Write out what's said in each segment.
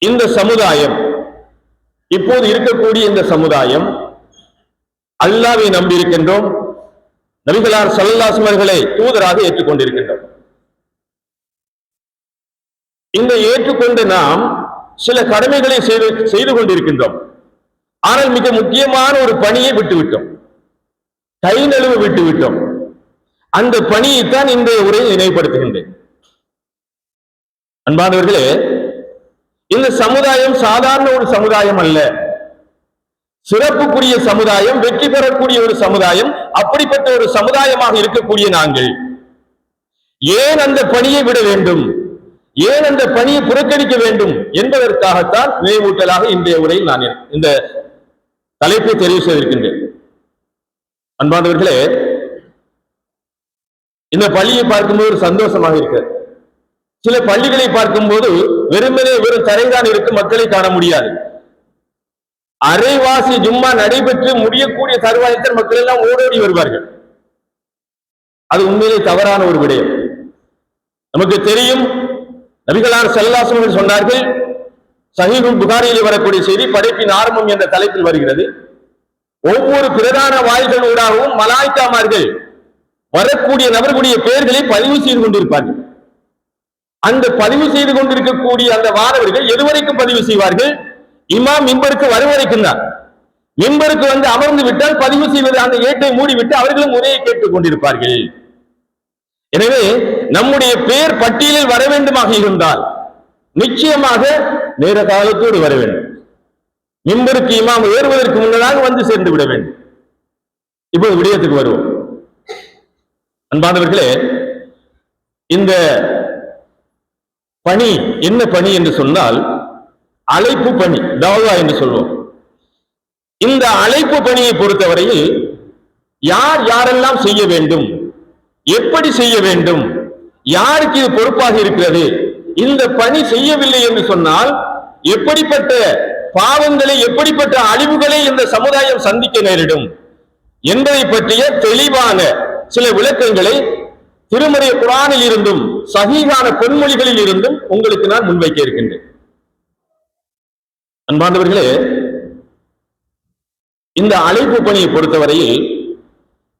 இந்த சமுதாயம், இப்போது இருக்கக்கூடிய இந்த சமுதாயம் அல்லாஹ்வை நம்பியிருக்கின்றோம், நபிகளார் ஸல்லல்லாஹு அலைஹி அவர்களை தூதராக ஏற்றுக்கொண்டிருக்கின்றோம். இந்த ஏற்றுக்கொண்டு நாம் சில கடமைகளை செய்து கொண்டிருக்கின்றோம். ஆனால் மிக முக்கியமான ஒரு பணியை விட்டுவிட்டோம், கை நழுவ விட்டுவிட்டோம். அந்த பணியைத்தான் இந்த உரையை நினைவுபடுத்துகின்றேன். அன்பானவர்களே, இந்த சமுதாயம் சாதாரண ஒரு சமுதாயம் அல்ல, சிறப்புக்குரிய சமுதாயம், வெற்றி பெறக்கூடிய ஒரு சமுதாயம். அப்படிப்பட்ட ஒரு சமுதாயமாக இருக்கக்கூடிய நாங்கள் ஏன் அந்த பணியை விட வேண்டும், ஏன் அந்த பணியை புறக்கணிக்க வேண்டும் என்பதற்காகத்தான் நினைவூட்டலாக இன்றைய உரையில் நான் இந்த தலைப்பை தெரிவு செய்திருக்கின்றேன். அன்பானவர்களே, இந்த பள்ளியை பார்க்கும்போது ஒரு சந்தோஷமாக இருக்கிறது. சில பள்ளிகளை பார்க்கும்போது வெறும் தரைதான் இருக்கு, மக்களை காண முடியாது. அரைவாசி ஜும்மா நடைபெற்று முடியக்கூடிய தருவாயத்தில் மக்கள் எல்லாம் ஓடோடி வருவார்கள். அது உண்மையிலே தவறான ஒரு விடயம். நமக்கு தெரியும், நபிகளார் ஸல்லல்லாஹு அலைஹி வஸல்லம் சொன்னார்கள், சஹீஹுல் புகாரியிலே வரக்கூடிய செய்தி படைப்பின் ஆரம்பம் என்ற தலைப்பில் வருகிறது. ஒவ்வொரு பிரதான வாயில்களூடாகவும் மலாய்க்காமார்கள் வரக்கூடிய நபர்களுடைய பெயர்களை பதிவு செய்து கொண்டிருப்பார்கள். அந்த பதிவு செய்து கொண்டிருக்கக்கூடிய அந்த மாணவர்கள் எதுவரைக்கும் பதிவு செய்வார்கள்? இமாம் மிம்பருக்கு வருவரைக்கும் தான். மிம்பருக்கு வந்து அமர்ந்து விட்டால் பதிவு செய்வது அந்த ஏட்டை மூடிவிட்டு அவர்களும் உரையை கேட்டுக் கொண்டிருப்பார்கள். எனவே நம்முடைய பெயர் பட்டியலில் வர வேண்டுமாக இருந்தால் நிச்சயமாக நேர காலத்தோடு வர வேண்டும். மிம்பருக்கு இமாம் ஏறுவதற்கு முன்னதாக வந்து சேர்ந்து விட வேண்டும். இப்போது விடயத்துக்கு வருவோம். அன்பானவர்களே, இந்த பணி என்ன பணி என்று சொன்னால் அழைப்பு பணி, தஅவா என்று சொல்வோம். இந்த அழைப்பு பணியை பொறுத்தவரையில் யார் யாரெல்லாம் செய்ய வேண்டும், எப்படி செய்ய வேண்டும், யாருக்கு இது பொறுப்பாக இருக்கிறது, இந்த பணி செய்யவில்லை என்று சொன்னால் எப்படிப்பட்ட பாவங்களை, எப்படிப்பட்ட அழிவுகளை இந்த சமுதாயம் சந்திக்க நேரிடும் என்பதை பற்றிய தெளிவான சில விளக்கங்களை திருமறை குர்ஆனில் இருந்தும் சஹீஹான பொன்மொழிகளில் இருந்தும் உங்களுக்கு நான் முன்வைக்க இருக்கின்றேன். அன்பானவர்களே, இந்த அழைப்பு பணியை பொறுத்தவரையில்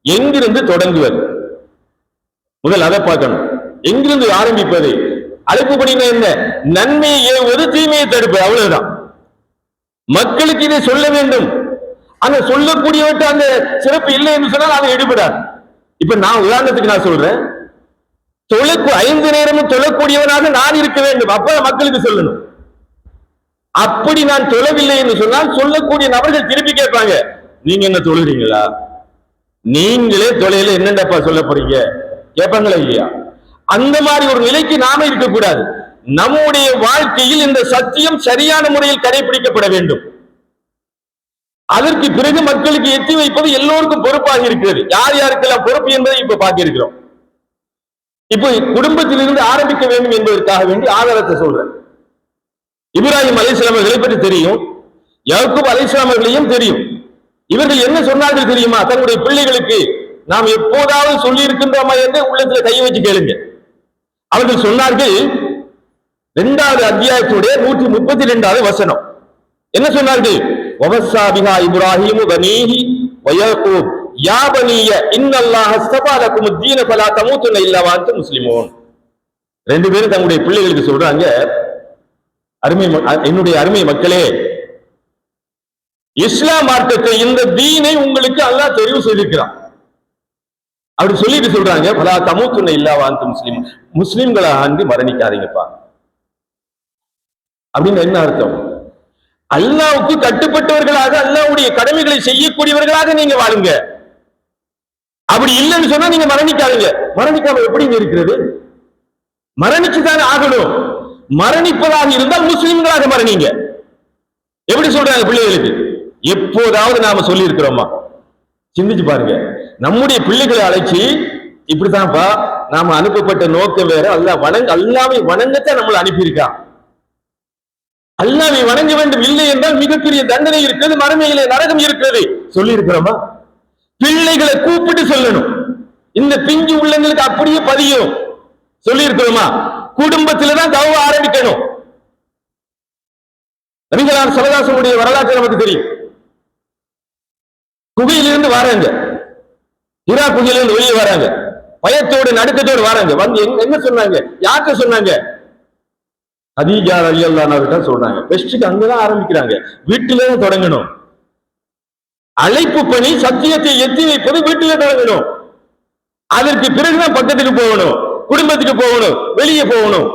எங்கிருந்து தொடங்குவது, முதல் அதை பார்க்கணும். எங்கிருந்து ஆரம்பிப்பது? அழைப்பு பணினா என்ன? நன்மையை ஏவுவது, தீமையை தடுப்பது, அவ்வளவுதான். மக்களுக்கு இதை சொல்ல வேண்டும். அந்த சொல்லக்கூடியவற்ற அந்த சிறப்பு இல்லை என்று சொன்னால் அதை எடுபடாது. இப்ப நான் உதாரணத்துக்கு நான் சொல்றேன், 5 நேரமும் தொழக்கூடியவனாக நான் இருக்க வேண்டும், அப்ப மக்களுக்கு சொல்லணும். அப்படி நான் தொழவில்லை என்று சொன்னால் சொல்லக்கூடிய நபர்கள் திருப்பி கேட்பாங்க, நீங்க என்ன தொழுறீங்களா, நீங்களே தொலைல என்னென்னப்பா சொல்ல போறீங்க, கேட்பாங்களா இல்லையா? அந்த மாதிரி ஒரு நிலைக்கு நாம இருக்கக்கூடாது. நம்முடைய வாழ்க்கையில் இந்த சத்தியம் சரியான முறையில் கடைபிடிக்கப்பட வேண்டும். அதற்கு பிறகு மக்களுக்கு எத்தி வைப்பது எல்லோருக்கும் பொறுப்பாக இருக்கிறது. யார் யாருக்கெல்லாம் பொறுப்பு என்பதை இப்ப பார்க்க இருக்கிறோம். இப்போ குடும்பத்திலிருந்து ஆரம்பிக்க வேண்டும் என்பதற்காக வேண்டி ஆதாரத்தை சொல்றேன். இப்ராஹிம் அலைஹிஸ்ஸலாம் அவர்களை பற்றி தெரியும், யாக்கூப் அலைஹிஸ்ஸலாம் அவர்களையும் தெரியும். இவர்கள் என்ன சொன்னார்கள் தெரியுமா? தங்களுடைய பிள்ளைகளுக்கு நாம் எப்போதாவது சொல்லி இருக்கின்றோமா என்று உள்ளத்துல கை வச்சு கேளுங்க. அவர்கள் சொன்னார்கள், 2வது அத்தியாயத்துடைய 132வது வசனம் என்ன சொன்னார்கள்? வவஸ்ஸா பிஹா இப்ராஹீமு பனீஹி வ யாக்கூப் யா பனிய இன்னல்லாஹ அஸ்தஃபா லகுமுத் தீன ஃபலா தமூதுன்ன இல்லா வ அன்தும் முஸ்லிமூன். 2 பேரும் தங்களுடைய பிள்ளைகளுக்கு சொல்றாங்க, என்னுடைய அருமை மக்களே, இஸ்லாம் மார்க்கத்தை, இந்த தீனை உங்களுக்கு அல்லாஹ் தெரிவு செய்திருக்கிறான். அப்படி சொல்லிட்டு சொல்றாங்க, ஃபலா தமூதுன்ன இல்லா வ அன்தும் முஸ்லிமூன், முஸ்லிம்களா ஆண்டு மரணிக்காதீங்கப்பா. அப்படின்னு என்ன அர்த்தம்? அல்லாஹ்வுக்கு கட்டுப்பட்டவர்களாக, அல்லாஹ்வுடைய கடமைகளை செய்யக்கூடியவர்களாக நீங்க வாழுங்க. அப்படி இல்லைன்னு சொன்னா நீங்க மரணிக்காதீங்க. மரணிக்காம எப்படி இருக்கிறது? மரணிச்சுதானே ஆகணும். மரணிப்பதாக இருந்தால் முஸ்லிம்களாக மரணிங்க. எப்படி சொல்றாங்க பிள்ளைகளுக்கு? எப்போதாவது நாம சொல்லி இருக்கிறோமா? சிந்திச்சு பாருங்க. நம்முடைய பிள்ளைகளை அழைச்சி, இப்படித்தான்ப்பா நாம அனுப்பப்பட்ட நோக்கம் வேற, அல்லாஹ்வை வணங்கத்தான் நம்மளை அனுப்பியிருக்கான், அல்லாஹ்வை வணங்க வேண்டும், இல்லை என்றால் மிகப்பெரிய தண்டனை இருக்கிறது, மறுமையிலே நரகம் இருக்கிறது சொல்லி இருக்கிறோமா? பிள்ளைகளை கூப்பிட்டு சொல்லணும். இந்த பிஞ்சு உள்ளங்களுக்கு அப்படியே பதியும். சொல்லி இருக்கிறோமா? குடும்பத்தில்தான் தஅவா ஆரம்பிக்கணும். நபிகளார் ஸல்லல்லாஹு வரலாற்று நமக்கு தெரியும். குகையிலிருந்து வராங்க, ஹிரா குகையிலிருந்து வெளியே வராங்க, பயத்தோடு நடுக்கத்தோடு வராங்க. வந்து என்ன சொன்னாங்க? யார்கிட்ட சொன்னாங்க? ஹதீஜா ரலியல்லாஹு அன்ஹா கிட்ட சொல்றாங்க. பெஸ்ட்க்கு அங்கதான் ஆரம்பிக்கிறாங்க, வீட்டிலே தொடங்கணும். அழைப்பு பணி சத்தியத்தை எத்தி வைப்பது வீட்டிலே தொடங்கணும். அதற்கு பிறகுதான் பக்கத்துக்கு போகணும், குடும்பத்துக்கு போகணும், வெளியே போகணும்.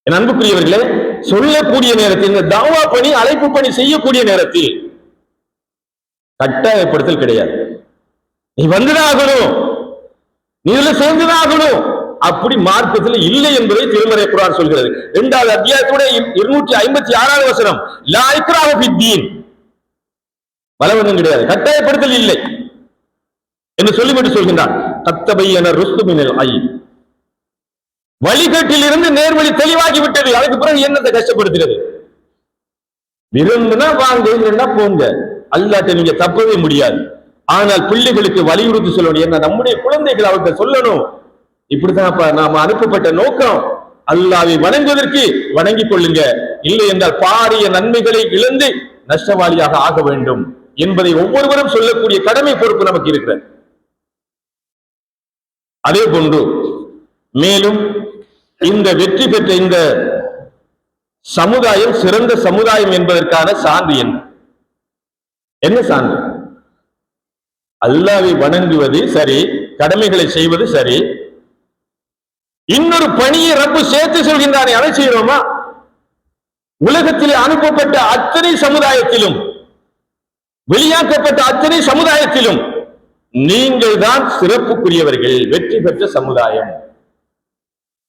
என் அன்புக்குரியவர்களே, சொல்லக்கூடிய நேரத்தில் இந்த தாவா பணி, அழைப்பு பணி செய்யக்கூடிய நேரத்தில் கட்டாயப்படுத்தல் கிடையாது. நீ வந்துதான் ஆகணும், நீ இதுல சேர்ந்துதான் ஆகணும், அப்படி மார்க்கத்தில் இல்லை என்பதை திருமறை குர்ஆன் சொல்கிறது. 2வது அத்தியாயத்தோட 256வது வசனம், லா இக்ராஹ ஃபித்தீன், பலவந்தம் கிடையாது, கட்டாயப்படுத்தல் இல்லை என்று சொல்லிவிட்டு சொல்கின்றான். கத்தபையன ருஸ்து மினல் ஐ, வழிகட்டில் இருந்து நேர்வழி தெளிவாகி விட்டது. அதுக்கு பிறகு என்னத்தை கஷ்டப்படுத்துறது? விரும்புனா வாங்க, இல்லைன்னா போங்க. அல்லாஹ்ட்ட நீங்க தப்பவே முடியாது. ஆனால் பிள்ளைகளுக்கு வலியுறுத்தி சொல்லணும். என்ன, நம்முடைய குழந்தைகள் அவர்கிட்ட சொல்லணும், இப்படிதான் நாம அனுப்பப்பட்ட நோக்கம், அல்லாஹ்வை வணங்குவதற்கு வணங்கிக் கொள்ளுங்க, இல்லை என்றால் பாரிய நன்மைகளை இழந்து நஷ்டவாளியாக ஆக வேண்டும் என்பதை ஒவ்வொருவரும் சொல்லக்கூடிய கடமை பொறுப்பு நமக்கு இருக்கிறது. அதே போன்று மேலும் இந்த வெற்றி பெற்ற இந்த சமுதாயம் சிறந்த சமுதாயம் என்பதற்கான சான்று என்ன? என்ன சான்று? அல்லாஹ்வை வணங்குவது சரி, கடமைகளை செய்வது சரி, இன்னொரு பணியை ரப்பு சேர்த்து சொல்கின்றானே, அதை செய்கிறோமா? உலகத்திலே அனுப்பப்பட்ட அத்தனை சமுதாயத்திலும், வெளியாக்கப்பட்ட அத்தனை சமுதாயத்திலும் நீங்கள் தான் சிறப்புக்குரியவர்கள், வெற்றி பெற்ற சமுதாயம்.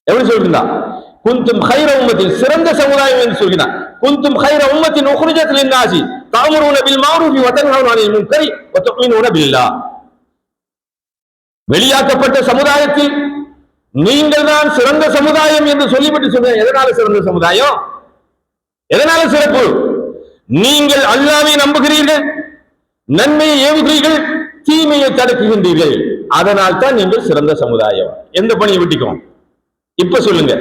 எப்படி சொல்கிறான்? குந்தும் கைர உம்மத்தின், சிறந்த சமுதாயம் என்று சொல்கிறான். குந்தும் கைர உம்மத்தின் உக்ரிஜத் லின்னாஸி தஅமுருன பில் மஅரூஃபி வ தன்ஹவுன அனில் முன்கரி வ து'மினூன பில்லாஹ். வெளியாக்கப்பட்ட சமுதாயத்தில் நீங்கள் தான் சிறந்த சமுதாயம் என்று சொல்லிவிட்டு சொல்றேன். எதனால சிறந்த சமுதாயம்? எதனால சிறப்பு? நீங்கள் அல்லாஹ்வை நம்புகிறீர்கள், நன்மையை ஏவுகிறீர்கள், தீமையை தடுக்குகின்றீர்கள், அதனால் தான் நீங்கள் சிறந்த சமுதாயம். எந்த பணியை விட்டுக்கும்? இப்ப சொல்லுங்க.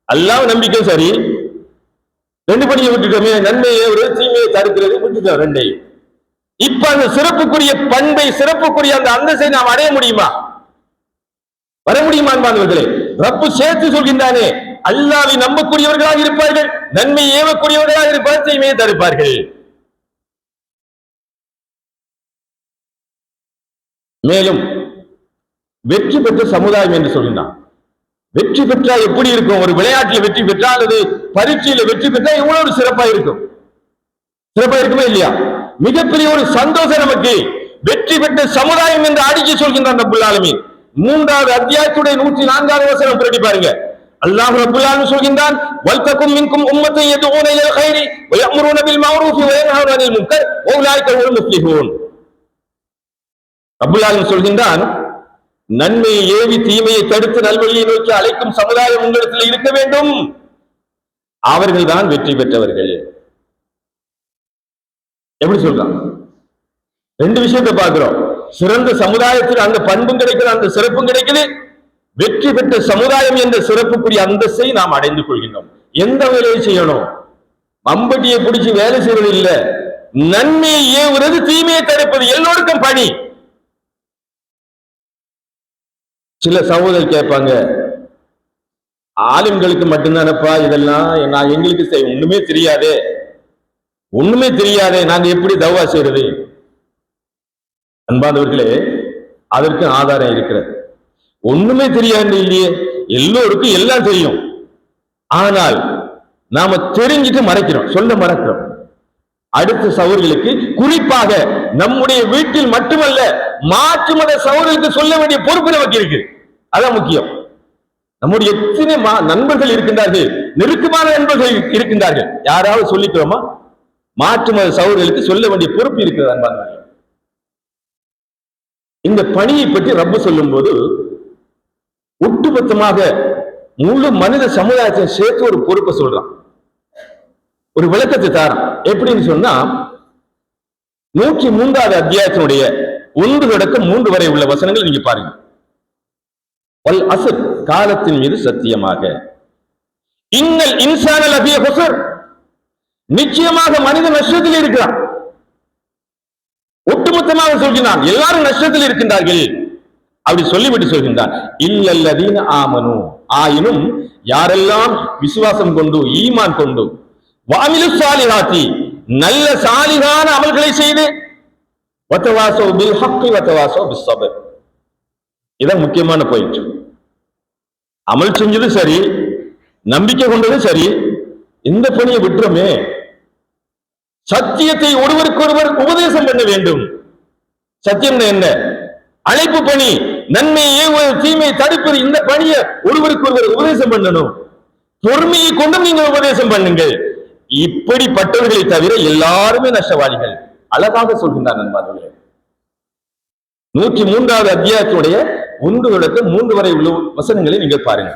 அல்லாஹ் நம்பிக்கை சரி, 2 பணியை விட்டுட்டோமே, நன்மையை ஒரு தீமையை தடுக்கிறது விட்டுட்டோம், 2ஐயும். இப்ப அந்த சிறப்புக்குரிய பண்பை, சிறப்புக்குரிய அந்த அந்தஸ்தை நாம் அடைய முடியுமா? வர முடியுமா? அன்பானவர்களே, ரப்பு சேர்த்து சொல்கின்றானே, அல்லாஹ்வை நம்பக்கூடியவர்களாக இருப்பார்கள், நன்மை ஏவக்கூடியவர்களாக இருப்பார்கள், தீமையை தடுப்பார்கள். மேலும் வெற்றி பெற்ற சமுதாயம் என்று சொல்கின்றான். வெற்றி பெற்றா எப்படி இருக்கும்? ஒரு விளையாட்டில் வெற்றி பெற்றா அல்லது பரீட்சையில வெற்றி பெற்றா எவ்வளவு சிறப்பா இருக்கும்? சிறப்பா இருக்குமே இல்லையா? மிகப்பெரிய ஒரு சந்தோஷம் நமக்கு. வெற்றி பெற்ற சமுதாயம் என்று அடிச்சு சொல்கின்றான் ரப்புல் ஆலமீன். 3வது அத்தியாயத்துடைய 104வது வசனம் பிரடி பாருங்க. அல்லாஹ் ரப்புல் ஆலமீன் சொல்கின்றான், வல்தகும் மின்கும் உம்மத்துன் யதுஊன இலல் கைரி வ யஅமுருன பில் மஅரூஃபி வ யன்ஹவுன அனில் முன்கர் வ உலாயிக ஹுமுல் முஃப்லிஹூன். ரப்புல் ஆலமீன் சொல்கின்றான், நன்மையை ஏவி தீமையை தடுத்து நல்வழியை நோக்கி அழைக்கும் சமுதாயம் உங்களிடத்தில் இருக்க வேண்டும், அவர்கள் தான் வெற்றி பெற்றவர்கள். எப்படி சொல்றான்? 2 விஷயத்தை பார்க்கிறோம். சிறந்த சமுதாயத்தில் அந்த பண்பும் கிடைக்குது, அந்த சிறப்பும் கிடைக்குது. வெற்றி பெற்ற சமுதாயம் என்ற சிறப்புக்குரிய அந்தஸ்தை நாம் அடைந்து கொள்கின்றோம். எந்த வேலையை செய்யணும்? மம்பட்டியை பிடிச்சு வேலை செய்வது இல்லை, நன்மையை ஏவுறது, தீமையை தடுப்பது எல்லோருக்கும் பணி. சில சகோதரர் கேட்பாங்க, ஆலிம்களுக்கு மட்டும்தானப்பா இதெல்லாம், நான் எங்களுக்கு ஒண்ணுமே தெரியாதே, ஒண்ணுமே தெரியாதே, நாங்க எப்படி தவா செய்யறது? அன்பானவர்களே, அதற்கு ஆதாரம் இருக்கிறது. ஒண்ணுமே தெரியாது இல்லையே, எல்லோருக்கும் எல்லாம் தெரியும். ஆனால் நாம தெரிஞ்சுட்டு மறைக்கிறோம், சொல்ல மறக்கிறோம். அடுத்த சகோதரர்களுக்கு, குறிப்பாக நம்முடைய வீட்டில் மட்டுமல்ல, மாற்று மத சகோதரர்களுக்கு சொல்ல வேண்டிய பொறுப்பு நமக்கு இருக்கு. அதான் முக்கியம். நம்முடைய எத்தனை நண்பர்கள் இருக்கின்றார்கள், நெருக்கமான நண்பர்கள் இருக்கின்றார்கள், யாராவது சொல்லிக்கிறோமா? மாற்று மத சகோதரர்களுக்கு சொல்ல வேண்டிய பொறுப்பு இருக்கிறது. அன்பானவர்களே, இந்த பணியை பற்றி ரப்பு சொல்லும் போது ஒட்டுமொத்தமாக முழு மனித சமுதாயத்தை சேர்த்து ஒரு பொறுப்பை சொல்றான், ஒரு விளக்கத்தை தாரான். எப்படின்னு சொன்னா, 103வது அத்தியாயத்தினுடைய 1 தொடக்கம் 3 வரை உள்ள வசனங்கள் நீங்க பாருங்க. வல் அஸ்ர், காலத்தின் மீது சத்தியமாக, இன்னல் இன்சான லஃபீ ஹுஸ்ர், நிச்சயமாக மனித நஷ்டத்தில் இருக்கிறான். ஒட்டுமொத்தமாக சொல்கிறான், எல்லாரும் நஷ்டத்தில் இருக்கின்றார்கள். அப்படி சொல்லிவிட்டு சொல்கின்றான், இல்லல்லதீன ஆமனு, ஆயினும் யாரெல்லாம் விசுவாசம் கொண்டு ஈமான் கொண்டு வாமிலு சாலிஹாத்தி, நல்ல சாலிகான அமல்களை செய்து வத்தவாசோ பில் ஹக்கி வத்தவாசோ பிஸ் ஸப்ர். இதான் முக்கியமான பாயிண்ட். அமல் செஞ்சது சரி, நம்பிக்கை கொண்டது சரி, இந்த பணியை விட்டுறமே. சத்தியத்தை ஒருவருக்கு ஒருவர் உபதேசம் பண்ண வேண்டும். சத்தியம் என்ன? அழைப்பு பணி, நன்மையை தீமையை தடுப்பது. இந்த பணியை ஒருவருக்கு ஒருவர் உபதேசம் பண்ணணும். பொறுமையை கொண்டு நீங்கள் உபதேசம் பண்ணுங்கள். இப்படிப்பட்டவர்களை தவிர எல்லாருமே நஷ்டவாளிகள். அழகாக சொல்கின்றார் நண்பர்களே. 103வது அத்தியாயத்துடைய 1 தொடக்கம் 3 வரை உள்ள வசனங்களை நீங்கள் பாருங்க.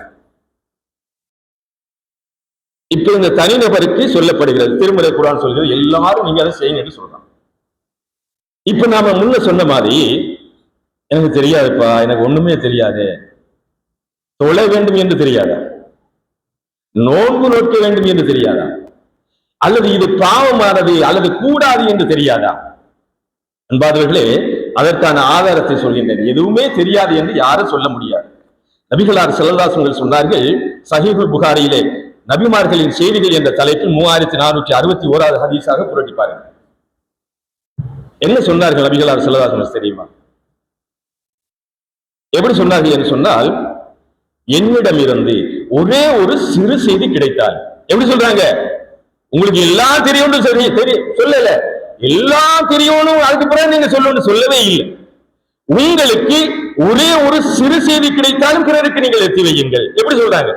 இப்ப இந்த தனிநபருக்கு சொல்லப்படுகிறது, திருமறை குர்ஆன் சொல்கிறது, எல்லாரும் நீங்க அதை செய்யுங்க என்று சொல்றாங்க. இப்ப நாம முன்ன சொன்ன மாதிரி, எனக்கு தெரியாதுப்பா, எனக்கு ஒண்ணுமே தெரியாது, தொழ வேண்டும் என்று தெரியாதா, நோன்பு நோக்க வேண்டும் என்று தெரியாதா, அல்லது இது பாவமானது அல்லது கூடாது என்று தெரியாதா? அன்பாதவர்களே, அதற்கான ஆதாரத்தை சொல்கின்றேன். எதுவுமே தெரியாது என்று யாரும் சொல்ல முடியாது. நபிகளார் ஸல்லல்லாஹு அலைஹி வஸல்லம் சொன்னார்கள், சஹீஹுல் புகாரியிலே நபிமார்களின் செய்திகள் என்ற தலைப்பில் 3461வது ஹதீஸாக புரட்டி பாருங்க. என்ன சொன்னார்கள் நபிகளார் ஸல்லல்லாஹு அலைஹி வஸல்லம் தெரியுமா? எப்படி சொன்னார்கள் என்று சொன்னால், என்னிடம் இருந்து ஒரே ஒரு சிறு செய்தி கிடைத்தால், எப்படி சொல்றாங்க? உங்களுக்கு எல்லாம் தெரியும் சொல்லல, எல்லாம் தெரியணும் அதுக்கு பிறகு நீங்க சொல்லணும் சொல்லவே இல்லை. உங்களுக்கு ஒரே ஒரு சிறு செய்தி கிடைத்தாலும் பிறருக்கு நீங்கள் எத்தி வையுங்கள். எப்படி சொல்றாங்க?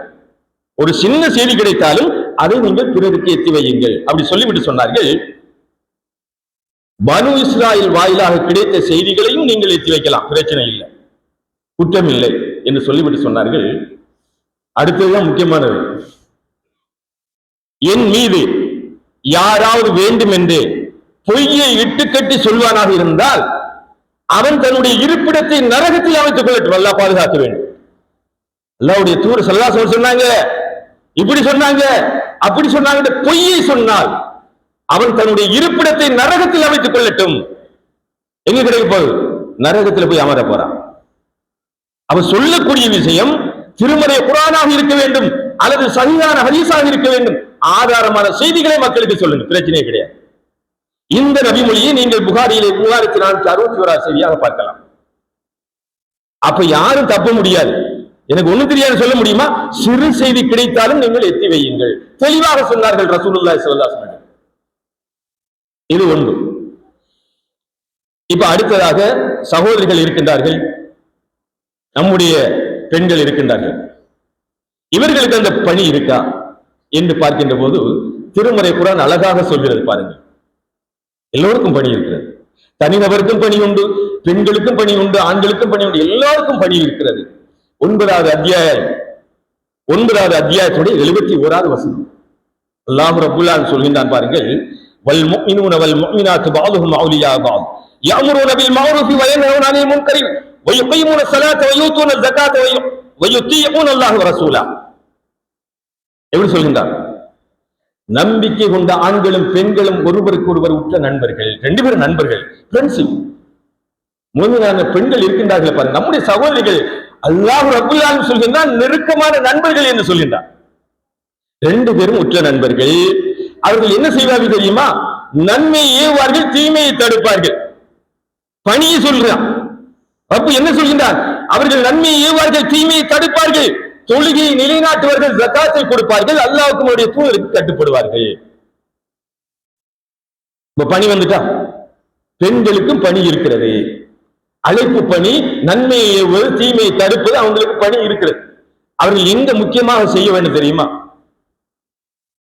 ஒரு சின்ன செய்தி கிடைத்தாலும் அதை நீங்கள் பிறருக்கு எத்தி வையுங்கள். அப்படி சொல்லிவிட்டு சொன்னார்கள், பனு இஸ்ராயில் வாயிலாக கிடைத்த செய்திகளையும் நீங்கள் எத்தி வைக்கலாம், பிரச்சனை இல்லை, குற்றம் இல்லை என்று சொல்லிவிட்டு சொன்னார்கள். அடுத்ததுதான் முக்கியமானது. என் மீது யாராவது வேண்டும் என்று பொய்யை இட்டுக்கட்டி சொல்வானாக இருந்தால் அவன் தன்னுடைய இருப்பிடத்தை நரகத்தில் அமைத்துக் கொள்ளட்டும். அல்லாஹ் பாதுகாக்க வேண்டும். அல்லாஹ்வுடைய தூதர் ஸல்லல்லாஹு அலைஹி வஸல்லம் சொன்னாங்க, இப்படி சொன்னாங்க, அப்படி சொன்னாங்க. பொய்யை சொன்னால் அவன் தன்னுடைய இருப்பிடத்தை நரகத்தில் அமைத்துக் கொள்ளட்டும். எங்க கிடைக்க போகுது? நரகத்தில் போய் அமர போறான். அவன் சொல்லக்கூடிய விஷயம் திருமறை குர்ஆனாக இருக்க வேண்டும் அல்லது சஹீஹான ஹதீஸாக இருக்க வேண்டும். ஆதாரமான செய்திகளை மக்களுக்கு சொல்லுங்க, பிரச்சனையே கிடையாது. இந்த நபிமொழியை நீங்கள் புகாரியிலே 3461 செய்தியாக பார்க்கலாம். அப்ப யாரும் தப்ப முடியாது. எனக்கு ஒண்ணு தெரியாது சொல்ல முடியுமா? சிறு செய்தி கிடைத்தாலும் நீங்கள் எத்தி வையுங்கள். தெளிவாக சொன்னார்கள் ரசூலுல்லாஹி ஸல்லல்லாஹு அலைஹி வஸல்லம். இது ஒன்று. இப்ப அடுத்ததாக சகோதரிகள் இருக்கின்றார்கள், நம்முடைய பெண்கள் இருக்கின்றார்கள். இவர்களுக்கு அந்த பணி இருக்கா என்று பார்க்கின்ற போது திருமறை குர்ஆன் அழகாக சொல்கிறது பாருங்கள். எல்லோருக்கும் பணி இருக்கிறது. தனிநபருக்கும் பணி உண்டு, பெண்களுக்கும் பணி உண்டு, ஆண்களுக்கும் பணி உண்டு, எல்லாருக்கும் பணி இருக்கிறது. 9வது அத்தியாயத்துடைய 71வது வசனம் அல்லாஹ் ரப்பல் ஆலமீன் சொல்கின்றான் பாருங்கள், வல் முஃமினூன வல் முஃமினாத்து பஅதுஹும் அவுலியா பஅத் யஅமுரூன பில் மஅரூஃபி வ யன்ஹவுன அனில் முன்கரி வ யுகீமூன ஸலாத்த வ யூத்தூன ஸகாத்த வ யுத்தீஊன அல்லாஹ் வ ரசூலா. எப்படி சொல்கின்றார்? நம்பிக்கை கொண்ட ஆண்களும் பெண்களும் ஒருவருக்கு ஒருவர் உற்ற நண்பர்கள், 2 பேரும் நண்பர்கள், ஃப்ரெண்ட்ஷிப். முஃமினான பெண்கள் இருக்கின்றார்கள் பாருங்க, நம்முடைய சகோதரிகள். அல்லாஹ் ரப்பல் ஆலமீன் சொல்கின்றான் நெருக்கமான நண்பர்கள் என்று சொல்கின்றார். 2 பேரும் உற்ற நண்பர்கள். அவர்கள் என்ன செய்வார்கள் தெரியுமா? நன்மையை ஏவுவார்கள், தீமையை தடுப்பார்கள். பணியை சொல்றான் ரப்பு. என்ன சொல்கின்றார்? அவர்கள் நன்மையை ஏவுவார்கள், தீமையை தடுப்பார்கள், தொழுகையை நிலைநாட்டுவார்கள், ஜகாத்தை கொடுப்பார்கள், அல்லாஹ்வுக்கும் அவருடைய தூதருக்கு கட்டுப்படுவார்கள். இப்ப பணி வந்துட்டா பெண்களுக்கும் பணி இருக்கிறது. அழைப்பு பணி, நன்மையை ஏவுவது, தீமையை தடுப்பது, அவங்களுக்கு பணி இருக்கிறது. அவர்கள் எங்க முக்கியமாக செய்ய வேண்டும் தெரியுமா?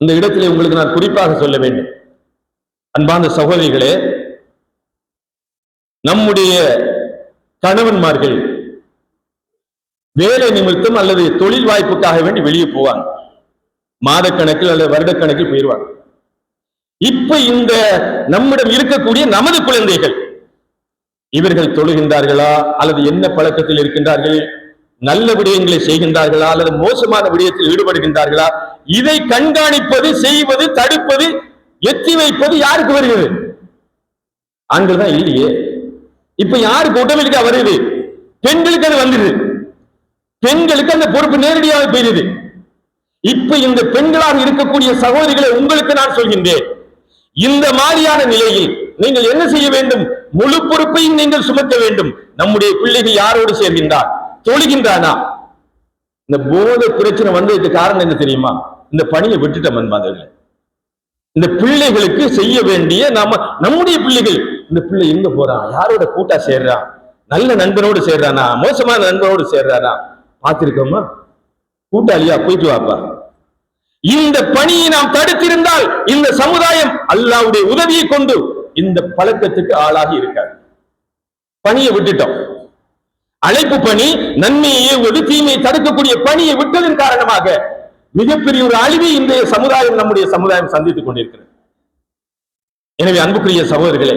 இந்த இடத்திலே உங்களுக்கு நான் குறிப்பாக சொல்ல வேண்டும். அன்பார்ந்த சகோதரிகளே, நம்முடைய கணவன்மார்கள் வேலை நிமித்தம் அல்லது தொழில் வாய்ப்புக்காக வேண்டி வெளியே போவாங்க, மாதக்கணக்கில் அல்லது வருடக்கணக்கில் போயிடுவாங்க. இப்ப இந்த நம்மிடம் இருக்கக்கூடிய நமது குழந்தைகள், இவர்கள் தொழுகின்றார்களா அல்லது என்ன பழக்கத்தில் இருக்கின்றார்கள், நல்ல விடயங்களை செய்கின்றார்களா அல்லது மோசமான விடயத்தில் ஈடுபடுகின்றார்களா, இதை கண்காணிப்பது, செய்வது, தடுப்பது எத்தி வைப்பது யாருக்கு வருகிறது? ஆண்கள் தான் இல்லையே. இப்ப யாருக்கு ஆட்டோமேட்டிக்கா வருது? பெண்களுக்கு அது வந்துடுது. பெண்களுக்கு அந்த பொறுப்பு நேரடியாக போயிருது. இப்ப இந்த பெண்களாக இருக்கக்கூடிய சகோதரிகளை உங்களுக்கு நான் சொல்கின்றேன், இந்த மாதிரியான நிலையில் நீங்கள் என்ன செய்ய வேண்டும்? முழு பொறுப்பையும் நீங்கள் சுமக்க வேண்டும். நம்முடைய பிள்ளைகள் யாரோடு சேர்கின்றார்? தொழுகின்றானா? இந்த போதை பிரச்சனை வந்ததுக்கு காரணம் என்ன தெரியுமா? இந்த பணியை விட்டுட்டோம் அன்பாந்தவர்களே. இந்த பிள்ளைகளுக்கு செய்ய வேண்டிய நம்முடைய பிள்ளைகள், இந்த பிள்ளை எங்க போறான், யாரோட கூட்டா சேர்றான், நல்ல நண்பனோடு சேர்றானா, மோசமான நண்பனோடு சேர்றானா பார்த்திருக்கோமா? கூட்டாளியா போயிட்டு வாப்பா. இந்த பணியை நாம் தடுத்திருந்தால் இந்த சமுதாயம் அல்லாஹ்வுடைய உதவியை கொண்டு இந்த பழக்கத்துக்கு ஆளாகி இருக்காது. பணியை விட்டுட்டோம். அழைப்பு பணி, நன்மையை ஏவுவது, தீமையை தடுக்கக்கூடிய பணியை விட்டதன் காரணமாக மிகப்பெரிய ஒரு அழிவை இன்றைய சமுதாயம், நம்முடைய சமுதாயம் சந்தித்துக் கொண்டிருக்கிறது. எனவே அன்புக்குரிய சகோதரர்களே,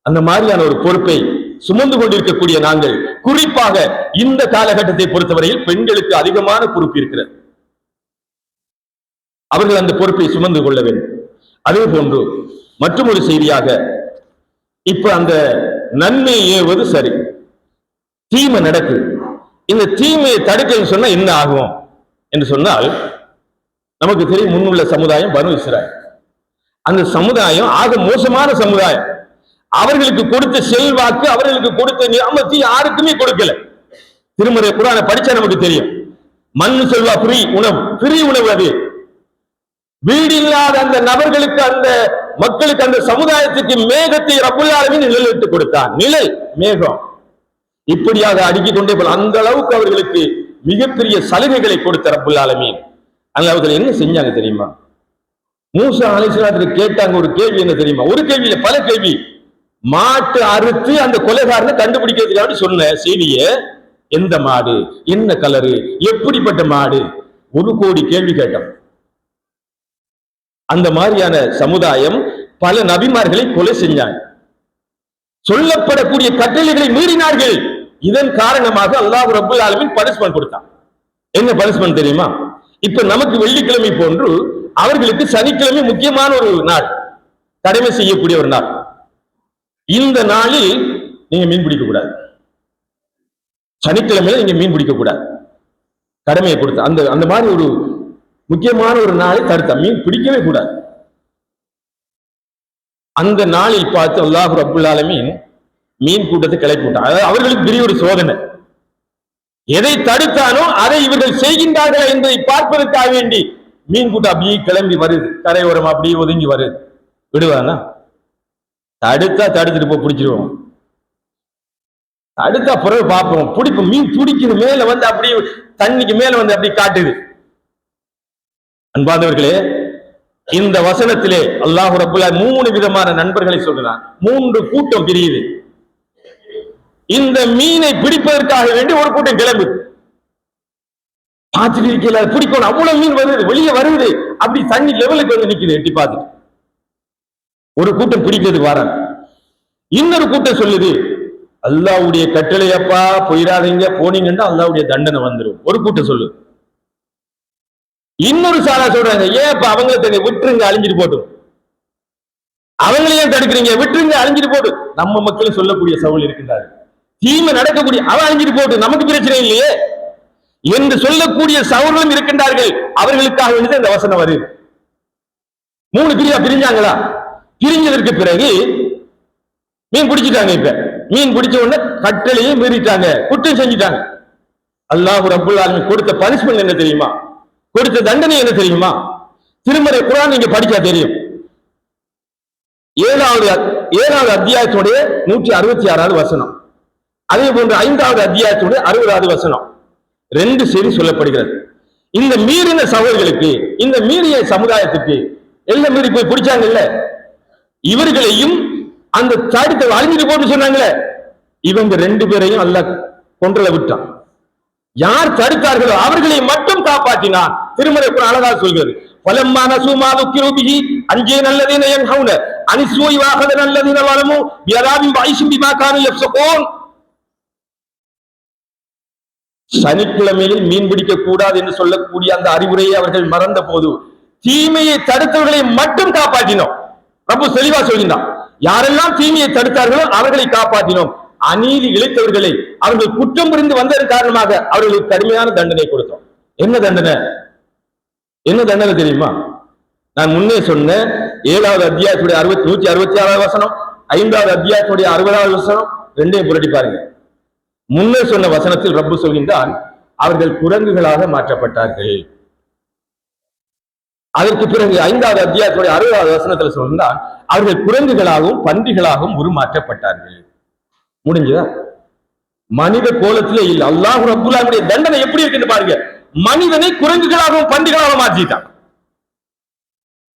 அந்த மாதிரியான ஒரு பொறுப்பை சுமந்து கொண்டிருக்கக்கூடிய நாங்கள், குறிப்பாக இந்த காலகட்டத்தை பொறுத்தவரையில் பெண்களுக்கு அதிகமான பொறுப்பு இருக்கிறது. அவர்கள் அந்த பொறுப்பை சுமந்து கொள்ள வேண்டும். அதே போன்று மற்றும் ஒரு செய்தியாக, இப்ப அந்த நன்மை ஏவுவது சரி, தீமை நடக்கு. இந்த தீமையை தடுக்க சொன்னா என்ன ஆகும் என்று சொன்னால், நமக்கு தெரியும் முன்னுள்ள சமுதாயம் பனு இஸ்ராயேல். அந்த சமுதாயம் ஆக மோசமான சமுதாயம். அவர்களுக்கு கொடுத்த செல்வாக்கு, அவர்களுக்கு கொடுத்த நியமத்தை யாருக்குமே கொடுக்கல. திருமறை குர்ஆனை படிச்சா நமக்கு தெரியும். மண்ணு செல்வா ஃப்ரீ உணவு அது. வீடு இல்லாத அந்த நபர்களுக்கு, அந்த மக்களுக்கு, அந்த சமுதாயத்துக்கு மேகத்தை ரப்புல் ஆலமீன் நிழலிட்டு கொடுத்தான். நிழல், மேகம் இப்படியாக அடுக்கிக் கொண்டே போல அந்த அளவுக்கு அவர்களுக்கு மிகப்பெரிய சலுகைகளை கொடுத்த ரப்புல் ஆலமீன். அல்லாஹ் என்ன செஞ்சாங்க தெரியுமா? மூசா அலைஹிஸ்ஸலாத்துக்கு கேட்டாங்க ஒரு கேள்வி. என்ன தெரியுமா? ஒரு கேள்வியில பல கேள்வி. மாட்டு அறுத்து அந்த கொலைகாரனை கண்டுபிடிக்கிறதுக்காக சொன்ன செய்திய, எந்த மாடு, என்ன கலரு, எப்படிப்பட்ட மாடு, 1 கோடி கேள்வி கேட்டோம். அந்த மாதிரியான சமுதாயம் பல நபிமார்களை கொலை செஞ்சாங்க. சொல்லப்படக்கூடிய கட்டளைகளை மீறினார்கள். இதன் காரணமாக அல்லாஹ் ரப்புல் ஆலமீன் பனிஷ்மென்ட் கொடுத்தான். என்ன பனிஷ்மென்ட் தெரியுமா? இப்ப நமக்கு வெள்ளிக்கிழமை போன்று அவர்களுக்கு சனிக்கிழமை முக்கியமான ஒரு நாள், கடமை செய்யக்கூடிய ஒரு நாள். இந்த நாளில் நீங்க மீன் பிடிக்க கூடாது. சனிக்கிழமையில நீங்க மீன் பிடிக்க கூடாது. கடமையை கொடுத்த அந்த மாதிரி ஒரு முக்கியமான ஒரு நாளை தடுத்த, மீன் பிடிக்கவே கூடாது. அந்த நாளில் பார்த்து அல்லாஹ் ரப்புல் ஆலமீன் மீன் கூட்டத்தை கிளப்பி விட்டான். அதாவது அவர்களுக்கு பெரிய ஒரு சோதனை. எதை தடுத்தானோ அதை இவர்கள் செய்கின்றார்கள் என்பதை பார்ப்பதற்காக வேண்டி மீன் கூட்டம் அப்படியே கிளம்பி வருது, கரையோரம் அப்படியே ஒதுங்கி வருது. விடுவானா? தடுத்தா தடுத்துட்டு போய் பிடிச்சிருவோம். தடுத்தா பிறகு பார்ப்போம், பிடிப்போம். மீன் பிடிக்கிற மேல வந்து அப்படியே தண்ணிக்கு மேல வந்து அப்படி காட்டுது. அன்பார்ந்தவர்களே, இந்த வசனத்திலே அல்லாஹ் ரப்புல் ஆலமீன் 3 விதமான நண்பர்களை சொல்கிறான். 3 கூட்டம் பிரியுது. இந்த மீனை பிடிப்பதற்காக வேண்டி ஒரு கூட்டம் கிளம்புது. பார்த்துட்டு இருக்கல, பிடிக்கணும், அவ்வளவு மீன் வருது, வெளியே வருது, அப்படி தண்ணி லெவலுக்கு வந்து நிக்குது. எட்டி பார்த்துட்டு ஒரு கூட்டம் பிடிக்கிறதுக்கு வராங்க. இன்னொரு கூட்டம் சொல்லுது, அல்லாஹ்வுடைய கட்டளையப்பா, போயிடாதீங்க, போனீங்கன்னா அல்லாஹ்வுடைய தண்டனை வந்துடும். ஒரு கூட்டம் சொல்லு. இன்னொரு சாரா சொல்றாங்க, ஏப்பா அவங்களை விட்டுருங்க, அழிஞ்சிட்டு போட்டும். அவங்களையும் தடுக்கிறீங்க, விட்டுருங்க, அழிஞ்சிட்டு போட்டு. நம்ம மக்களும் சொல்லக்கூடிய சவுல் இருக்கின்றாரு. தீமை நடக்கக்கூடிய அவன் அழிஞ்சிட்டு போட்டு, நமக்கு பிரச்சனை இல்லையே என்று சொல்லக்கூடிய சவுர்களும் இருக்கின்றார்கள். அவர்களுக்காக வேண்டி இந்த வசனம் வருது. 3 பிரிவா பிரிஞ்சாங்களா? பிரிஞ்சதற்கு பிறகு மீன் பிடிச்சிட்டாங்க. இப்ப மீன் பிடிச்ச உடனே கட்டளையும் மீறிட்டாங்க, குற்றம் செஞ்சுட்டாங்க. அல்லாஹ் ரப்புல் ஆலமீன் கொடுத்த பனிஷ்மென்ட் என்ன தெரியுமா? கொடுத்த தண்டனை என்ன தெரியுமா? திருமறை குர்ஆன் நீங்க படிச்சா தெரியும். 7வது அத்தியாயத்துடைய 166வது வசனம், அதே போன்று 5வது அத்தியாயத்துடைய 60வது வசனம், 2 செய்தி சொல்லப்படுகிறது. இந்த மீறின சகோதரர்களுக்கு, இந்த மீறிய சமுதாயத்துக்கு எல்லாம் மீறி போய் பிடிச்சாங்கல்ல, இவர்களையும் அந்த தடுத்த அழிஞ்சிட்டு போட்டு சொன்னாங்களே, இவங்க 2 பேரையும் அல்லாஹ் கொன்றல விட்டான். யார் தடுத்தார்களோ அவர்களை மட்டும் காப்பாற்றினான். திருமறை குர்ஆன் அழகா சொல்கிறது, ஃபலம்மா நஸூ மா ذُكِّرُوا بِهِ அன்ஜைனா அல்லதீன யன்ஹவுன அனிஸ் ஸூஇ வஅഖذனா அல்லதீன ظلموا பிஅதாபின் பஈஸின் பிமா கானூ யஃப்ஸகூன். சனிக்கிழமையில் மீன் பிடிக்க கூடாது என்று சொல்லக்கூடிய அந்த அறிவுரையை அவர்கள் மறந்த போது தீமையை தடுத்தவர்களை மட்டும் காப்பாற்றினோம். ரப்பு தெளிவா சொல்கின்றான், யாரெல்லாம் தீமையை தடுத்தார்களோ அவர்களை காப்பாற்றினோம், அநீதி இழைத்தவர்களை அவர்கள் குற்றம் புரிந்து வந்ததன் காரணமாக அவர்களுக்கு கடுமையான தண்டனை கொடுத்தோம். என்ன தண்டனை? என்ன தண்டனை தெரியுமா? நான் முன்னே சொன்ன 7வது அத்தியாயத்துடைய 166வது வசனம், 5வது அத்தியாயத்துடைய 60வது வசனம், ரெண்டையும் புரட்டி பாருங்க. முன்னே சொன்ன வசனத்தில் ரப்பு சொல்கின்றான், அவர்கள் குரங்குகளாக மாற்றப்பட்டார்கள். அதற்கு பிறகு 5வது அத்தியாயத்துடைய 60வது வசனத்தில் சொல்கின்றான், அவர்கள் குரங்குகளாகவும் பன்றிகளாகவும் உருமாற்றப்பட்டார்கள். முடிஞ்சதா? மனித கோலத்திலே இல்லை. அல்லாஹ் ரப்புல் ஆலமீனுடைய தண்டனை எப்படி இருக்குன்னு பாருங்க. மனிதனை குரங்குகளாகவும் பன்றிகளாகவும் மாற்றிட்டான்.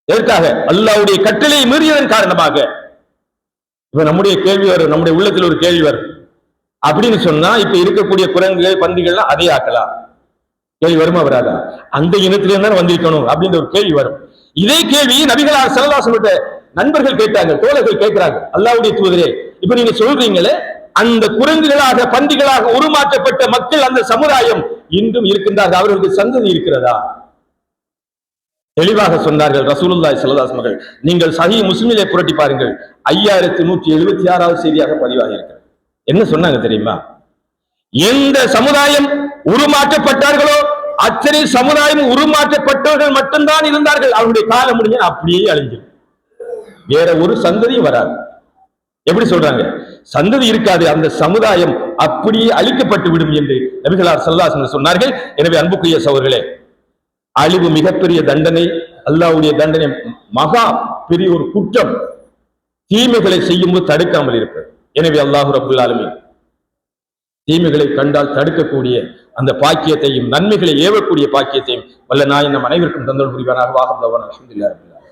எதற்காக? அல்லாஹ்வுடைய கட்டளையை மீறியதன் காரணமாக. இப்ப நம்முடைய கேள்வி வரும், நம்முடைய உள்ளத்தில் ஒரு கேள்வி வரும், அப்படின்னு சொன்னா இப்ப இருக்கக்கூடிய குரங்குகள் பன்றிகள்லாம் அதே ஆக்கலாம். கேள்வி வருமா வராதா? அந்த இனத்திலே தான் வந்திருக்கணும் அப்படின்ற ஒரு கேள்வி வரும். இதே கேள்வி நபிகளார் ஸல்லல்லாஹு அலைஹி வஸல்லம் நண்பர்கள் கேட்டாங்க, தோழர்கள் கேட்கிறாங்க, அல்லாஹ்வுடைய தூதரே, இப்ப நீங்க சொல்றீங்களே அந்த குரங்குகளாக பன்றிகளாக உருமாற்றப்பட்ட மக்கள், அந்த சமுதாயம் இன்றும் இருக்கின்றார்கள், அவர்களுக்கு சந்ததி இருக்கிறதா? தெளிவாக சொன்னார்கள் ரசூலுல்லாஹி ஸல்லல்லாஹு அலைஹி வஸல்லம். நீங்கள் சஹீஹ் முஸ்லிமிலே புரட்டி பாருங்கள், 5176வது செய்தியாக பதிவாகி இருக்கிறது. என்ன சொன்னாங்க தெரியுமா? எந்த சமுதாயம் உருமாற்றப்பட்டார்களோ அத்தனை சமுதாயம் உருமாற்றப்பட்டவர்கள் மட்டும்தான் இருந்தார்கள். அவருடைய காலம் முடிஞ்ச அப்படியே அழிஞ்சு, வேற ஒரு சந்ததியும் வராது. எப்படி சொல்றாங்க? சந்ததி இருக்காது, அந்த சமுதாயம் அப்படியே அழிக்கப்பட்டு விடும் என்று நபிகளார் ஸல்லல்லாஹு அலைஹி வஸல்லம் சொன்னார்கள். எனவே அன்புக்குரிய சகோதரர்களே, அழிவு மிகப்பெரிய தண்டனை, அல்லாஹ்வுடைய தண்டனை மகா பெரிய ஒரு குற்றம், தீமைகளை செய்யும்போது தடுக்காமல் இருப்பது. எனவே அல்லாஹ் ரப்புல் ஆலமீன் தீமைகளை கண்டால் தடுக்கக்கூடிய அந்த பாக்கியத்தையும் நன்மைகளை ஏவக்கூடிய பாக்கியத்தையும் வல்ல நாயன் நம் அனைவருக்கும் தந்தல் புரிவானாக. வாஹம் அல்ஹம்துலில்லாஹ் ரப்பில் ஆலமீன்.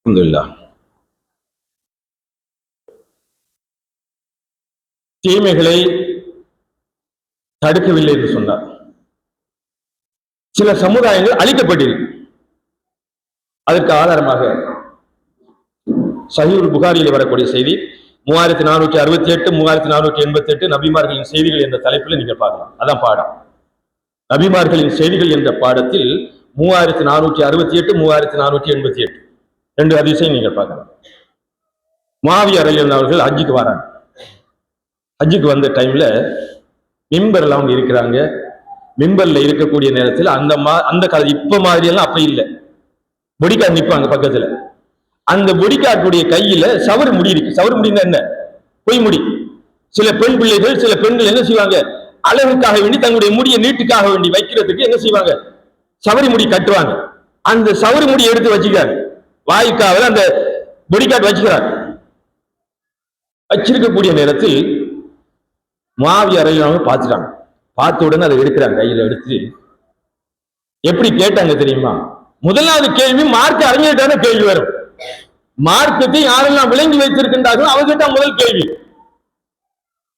அல்ஹம்துலில்லாஹ். தீமைகளை தடுக்கவில்லை என்று சொன்னார். சில சமுதாயங்கள் அழிக்கப்பட்டிருக்கு. அதற்கு ஆதாரமாக சஹீஹுல் புகாரியில் வரக்கூடிய செய்தி 3468 3488 நபிமார்களின் செய்திகள் என்ற தலைப்பில் நீங்கள் பார்க்கலாம். அதான் பாடம். நபிமார்களின் செய்திகள் என்ற பாடத்தில் 3468 3488 2 ஹதீஸையும் நீங்கள் பார்க்கலாம். முஆவியா ரலியல்லாஹு அவர்கள் ஹஜ்ஜுக்கு வராங்க. ஹஜ்ஜுக்கு வந்த டைம்ல மிம்பர்ல அவங்க இருக்கிறாங்க. மிம்பர்ல இருக்கக்கூடிய நேரத்தில் அந்த கால இப்ப மாதிரி எல்லாம் அப்ப இல்லை, பொடிக்காட் நிற்பாங்க பக்கத்துல. அந்த பொடிக்காட்டுடைய கையில சவறு முடி இருக்கு. சவறு முடினா என்ன? பொய் முடி. சில பெண் பிள்ளைகள், சில பெண்கள் என்ன செய்வாங்க, அழகுக்காக வேண்டி தங்களுடைய முடியை நீட்டுக்காக வேண்டி வைக்கிறதுக்கு என்ன செய்வாங்க, சவரி முடி கட்டுவாங்க. அந்த சவரி முடி எடுத்து வச்சுக்கிறாங்க, வாய்க்காவில் அந்த பொடிக்காட் வச்சுக்கிறாங்க. வச்சிருக்கக்கூடிய நேரத்தில் முஆவியா ரலியல்லாஹு பார்த்துட்டாங்க. பார்த்த உடனே அதை எடுக்கிறாங்க, கையில எடுத்து எப்படி கேட்டாங்க தெரியுமா? முதலாவது கேள்வி மார்க்க அறிஞர்கிட்ட கேள்வி வரும். மார்க்கத்தை யாரெல்லாம் விளங்கி வைத்திருக்கின்றார்களோ அவர்கிட்ட முதல் கேள்வி.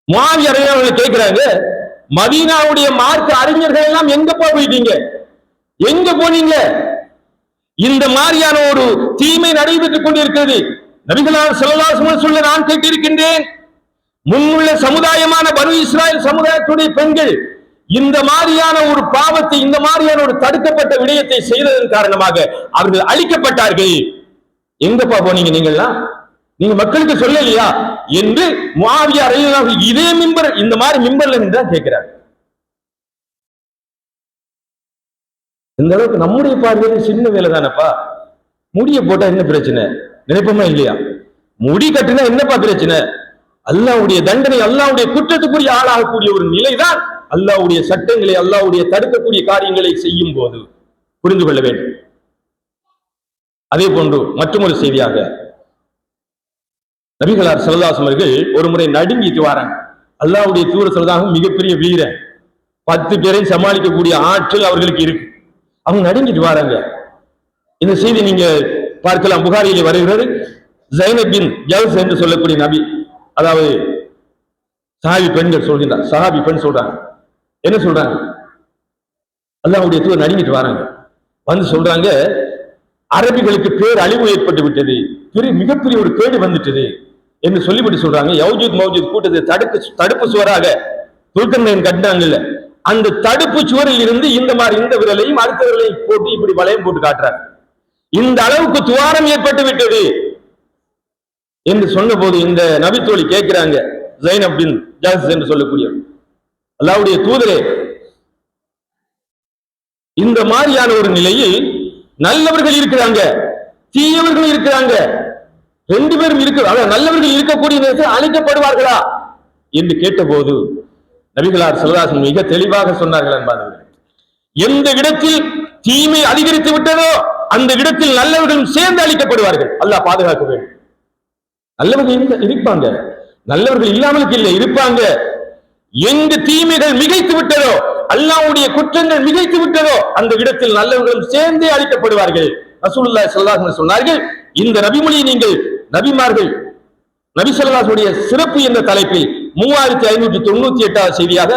முஆவியா ரலியல்லாஹு கேட்கிறாங்க, மதீனாவுடைய மார்க்க அறிஞர்கள் எல்லாம் எங்க போயிட்டீங்க, எங்க போனீங்க? இந்த மாதிரியான ஒரு தீமை நடைபெற்றுக் கொண்டிருக்கிறது. நபிகளார் ஸல்லல்லாஹு அலைஹி வஸல்லம் சொல்ல நான் கேட்டிருக்கின்றேன், முன்னுள்ள சமுதாயமான பனு இஸ்ராயல் சமுதாயத்துடைய பெண்கள் இந்த மாதிரியான ஒரு பாவத்தை, இந்த மாதிரியான ஒரு தடுக்கப்பட்ட விடயத்தை செய்ததன் காரணமாக அவர்கள் அழிக்கப்பட்டார்கள். எங்கப்பா போனீங்க நீங்கள்லாம்? நீங்க மக்களுக்கு சொல்லலையா என்று முஆவியா ரலியல்லாஹு இதே மிம்பர், இந்த மாதிரி மிம்பர்ல நின்று கேட்கிறார். இந்த அளவுக்கு நம்முடைய பார்வையில் சின்ன வேலை தானப்பா. முடிய போட்டா என்ன பிரச்சனை நினைப்போமா இல்லையா? முடி கட்டினா என்னப்பா பிரச்சனை? அல்லாஹ்வுடைய தண்டனை, அல்லாஹ்வுடைய குற்றத்துக்குரிய ஆளாகக்கூடிய ஒரு நிலைதான் அல்லாஹ்வுடைய சட்டங்களை, அல்லாஹ்வுடைய தடுக்கக்கூடிய காரியங்களை செய்யும் போது புரிந்து கொள்ள வேண்டும். அதே போன்று மற்றொரு செய்தியாக நபிகளார் ஸல்லல்லாஹு அலைஹி வஸல்லம் அவர்கள் ஒரு முறை நடுங்கிட்டு வராங்க. அல்லாஹ்வுடைய தூதர் சொல்றாங்க, மிகப்பெரிய வீரன், 10 பேரையும் சமாளிக்கக்கூடிய ஆற்றல் அவர்களுக்கு இருக்கு. அவங்க நடுங்கிட்டு வராங்க. இந்த செய்தி நீங்க பார்க்கலாம், புகாரியிலே வருகிறது. ஸைனப் பின் ஜவ்ஸ் என்று சொல்லக்கூடிய நபி, அதாவது சஹாபி பெண்கள் சொல்கின்றார். சஹாபி பெண் சொல்றாங்க, என்ன சொல்றாங்க? அல்லாஹ்வுடைய தூதர் நடுங்கிட்டு வராங்க. வந்து சொல்றாங்க, அரபிகளுக்கு பேர் அழிவு ஏற்பட்டு விட்டது, மிகப்பெரிய ஒரு கேடு வந்துட்டது என்று சொல்லிவிட்டு சொல்றாங்க, யௌஜூத் மௌஜூத் கூட்டத்தை தடுப்பு சுவராக துல்கர்னைன் கட்டினாங்கல்ல, அந்த தடுப்பு சுவரில் இருந்து இந்த விரலையும் அடுத்த விரலையும் போட்டு இப்படி வளையம் போட்டு காட்டுறாங்க. இந்த அளவுக்கு துவாரம் ஏற்பட்டு விட்டது என்று சொன்ன போது இந்த நபித்தோழி கேட்கிறாங்க, ஜைனப் பின் ஜஹஷ் என்று சொல்லக்கூடிய, அல்லாஹ்வுடைய தூதரே, இந்த மாதிரியான ஒரு நிலையில் நல்லவர்கள் இருக்கிறாங்க, தீயவர்கள் இருக்கிறாங்க, ரெண்டு பேரும் இருக்கு, நல்லவர்கள் இருக்கக்கூடிய நேரத்தில் அழிக்கப்படுவார்களா என்று கேட்டபோது நபிகளார் ஸல்லல்லாஹு அலைஹி வஸல்லம் மிக தெளிவாக சொன்னார்கள் என்பார்கள், எந்த இடத்தில் தீமை அதிகரித்து விட்டதோ அந்த இடத்தில் நல்லவர்களும் சேர்ந்து அழிக்கப்படுவார்கள். அல்லாஹ் பாதுகாக்க வேண்டும். நல்லவர்கள் இருப்பாங்க, நல்லவர்கள் இல்லாமலுக்கு இல்லை, இருப்பாங்க. எங்கு தீமைகள் மிகைத்து விட்டதோ, அல்லாஹ்வுடைய குற்றங்கள் மிகைத்து விட்டதோ அந்த இடத்தில் நல்லவர்களும் சேர்ந்தே அழிக்கப்படுவார்கள். ரசூலுல்லாஹி ஸல்லல்லாஹு அலைஹி வஸல்லம் சொன்னார்கள், இந்த நபிமொழியை நீங்கள் நபிமார்கள் நபி ஸல்லல்லாஹு அலைஹி வஸல்லம் சிறப்பு என்ற தலைப்பில் 3598வது செய்தியாக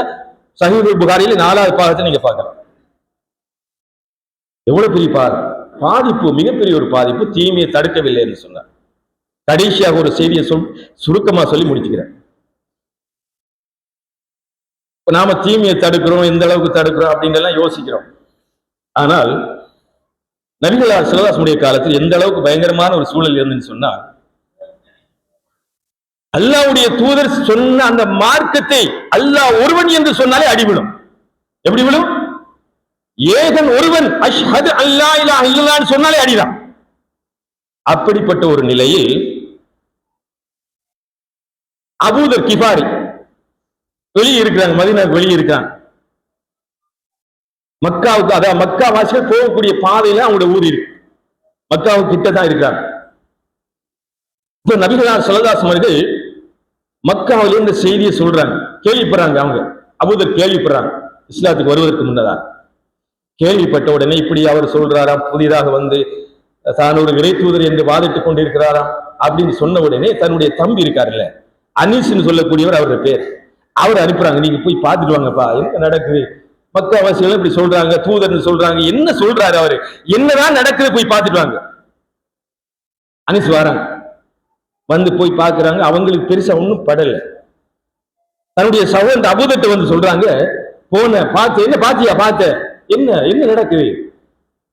சஹீஹுல் புகாரியில் 4வது பாகத்தை நீங்க பார்க்கலாம். எவ்வளவு பெரிய பாதிப்பு, மிகப்பெரிய ஒரு பாதிப்பு, தீமையை தடுக்கவில்லை என்று சொன்னார். கடைசியாக ஒரு செய்தியை சுருக்கமா சொல்லி முடிச்சுக்கிறேன். நாம தீமையை தடுக்கிறோம், எந்த அளவுக்கு தடுக்கிறோம் அப்படின்னு யோசிக்கிறோம். ஆனால் நபிகளார் ஸல்லல்லாஹு அலைஹி வஸல்லம் காலத்தில் எந்த அளவுக்கு பயங்கரமான ஒரு சூழல் இருந்துன்னு சொன்னா, அல்லாஹ்வுடைய தூதர் சொன்ன அந்த மார்க்கத்தை அல்லாஹ் ஒருவன் என்று சொன்னாலே அடிவிடும். எப்படி விடும்? ஏகன் ஒருவன், அஷ்ஹது அல்லா இலாஹ இல்லல்லாஹ் சொன்னாலே அடிதான். அப்படிப்பட்ட ஒரு நிலையில் அபூதர் கிஃபாரி வெளியே இருக்கிறாங்க, மதீனாவுக்கு வெளியே இருக்காங்க. மக்காவுக்கு, அதாவது மக்கா வாசிகள் போகக்கூடிய பாதையில அவங்களுடைய ஊர் இருக்கு, மக்காவுக்கு கிட்ட தான் இருக்காங்க. இப்ப நபிகளார் ஸல்லல்லாஹு அலைஹி வஸல்லம் அவர்கள் மக்காவில இந்த செய்தியை சொல்றாங்க, கேள்விப்படுறாங்க. அவங்க அபூதர் கேள்விப்படுறாங்க, இஸ்லாத்துக்கு வருவதற்கு முன்னதாக கேள்விப்பட்ட உடனே இப்படி அவர் சொல்றாராம், புதிதாக வந்து தான் ஒரு இறை தூதர் என்று வாதிட்டுக் கொண்டிருக்கிறாராம் அப்படின்னு சொன்ன உடனே தன்னுடைய தம்பி இருக்காருல்ல, அனீஸ்ன்னு சொல்லக்கூடியவர், அவருடைய பேர், அவர் அனுப்புறாங்க, நீங்க போய் பார்த்துட்டு வாங்கப்பா, என்ன நடக்குது, மக்காவாசிகள் இப்படி சொல்றாங்க, தூதர்னு சொல்றாங்க, என்ன சொல்றாரு அவரு, என்னதான் நடக்குது, போய் பார்த்துட்டு வாங்க. அனீஸ் வராங்க, வந்து போய் பார்க்கிறாங்க. அவங்களுக்கு பெருசா ஒன்றும் படல. தன்னுடைய சகோதரன் அபூதர்ட்ட வந்து சொல்றாங்க, போன பார்த்து, என்ன பாத்தியா, பார்த்த, என்ன என்ன நடக்குது,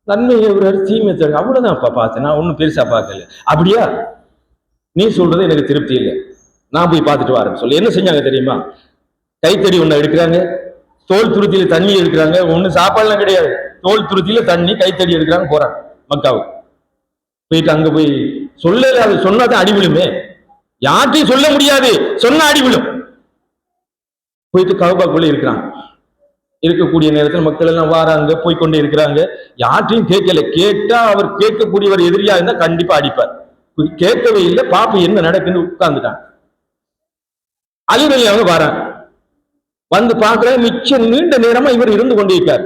நன்மையை ஒரு தீமை தருங்க, அவ்வளவுதான்ப்பா பார்த்தேன், நான் ஒன்றும் பெருசா பார்க்கல. அப்படியா, நீ சொல்றது எனக்கு திருப்தி இல்லை, நான் போய் பார்த்துட்டு வரேன் சொல்லி என்ன செஞ்சாங்க தெரியுமா? கைத்தடி ஒண்ணு எடுக்கிறாங்க, தோல் துருத்தியில தண்ணி எடுக்கிறாங்க, ஒண்ணு சாப்பாடுலாம் கிடையாது, தோல் துருத்தியில தண்ணி, கைத்தடி எடுக்கிறாங்க, போறாங்க மக்காவுக்கு. போயிட்டு அங்க போய் சொல்லல, அது சொன்னாதான் அடிவிழுமே, யார்ட்டையும் சொல்ல முடியாது, சொன்ன அடிவிழும். போயிட்டு கஅபாக்குள்ள இருக்கிறாங்க. இருக்கக்கூடிய நேரத்தில் மக்கள் எல்லாம் வாராங்க, போய்கொண்டே இருக்கிறாங்க, யார்ட்டையும் கேட்கல. கேட்டா அவர் கேட்கக்கூடியவர் எதிரியா இருந்தா கண்டிப்பா அடிப்பார். கேட்கவே இல்லை, பாப்ப என்ன நடக்குன்னு உட்கார்ந்துட்டாங்க. அலி ரலியல்லாஹு வராங்க, வந்து பார்க்கிறாங்க, மிச்சம் நீண்ட நேரமா இவர் இருந்து கொண்டே இருக்கார்.